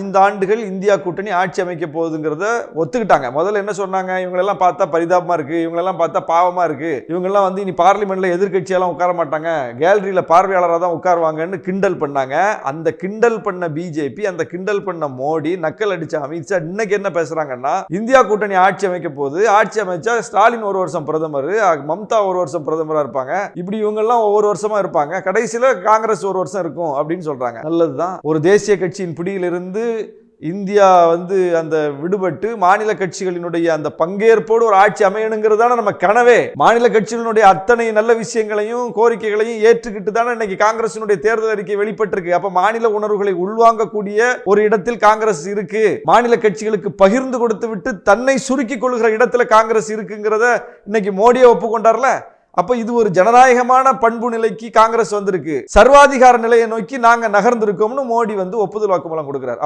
5 ஆண்டுகள் இந்தியா கூட்டணி ஆட்சி அமைக்க போகுதுங்கிறத ஒத்துக்கிட்டாங்க. முதல்ல என்ன சொன்னாங்க, இவங்களெல்லாம் பார்த்தா பரிதாபமா இருக்கு, இவங்களெல்லாம் பார்த்தா பாவமா இருக்கு, இவங்கெல்லாம் வந்து இனி பார்லிமெண்ட்ல எதிர்கட்சியெல்லாம் உட்கார மாட்டாங்க, கேலரியில பார்வையாளராக தான் உட்காருவாங்கன்னு கிண்டல் பண்ணாங்க. அந்த கிண்டல் பண்ண பிஜேபி, அந்த கிண்டல் பண்ண மோடி, நக்கல் அடிச்ச அமித்ஷா இன்னைக்கு என்ன பேசுறாங்கன்னா, இந்தியா கூட்டணி ஆட்சி அமைக்க போகுது, ஆட்சி அமைச்சா ஸ்டாலின் ஒரு வருஷம் பிரதமர், மம்தா ஒரு வருஷம் பிரதமரா இருப்பாங்க, இப்படி இவங்க எல்லாம் ஒவ்வொரு வருஷமா இருப்பாங்க, கடைசியில காங்கிரஸ் ஒரு வருஷம் இருக்கும் அப்படின்னு சொல்றாங்க. நல்லதுதான். ஒரு தேசிய கட்சியின் பிடியிலிருந்து இந்தியா வந்து அந்த விடுபட்டு மாநில கட்சிகளினுடைய அந்த பங்கேற்போடு ஒரு ஆட்சி அமையணுங்கிறது தானே நம்ம கனவே. மாநில கட்சிகளினுடைய அத்தனை நல்ல விஷயங்களையும் கோரிக்கைகளையும் ஏற்றுக்கிட்டு தானே இன்னைக்கு காங்கிரசினுடைய தேர்தல் அறிக்கை வெளிப்பட்டிருக்கு. அப்ப மாநில உணர்வுகளை உள்வாங்கக்கூடிய ஒரு இடத்தில் காங்கிரஸ் இருக்கு, மாநில கட்சிகளுக்கு பகிர்ந்து கொடுத்து விட்டு தன்னை சுருக்கிக் கொள்கிற இடத்துல காங்கிரஸ் இருக்குங்கிறத இன்னைக்கு மோடியை ஒப்புக்கொண்டார்ல. அப்ப இது ஒரு ஜனநாயகமான பண்பு நிலைக்கு காங்கிரஸ் வந்திருக்கு, சர்வாதிகார நிலையை நோக்கி நாங்க நகர்ந்திருக்கோம்னு மோடி வந்து ஒப்புதல் வாக்குமூலம் கொடுக்கிறார்.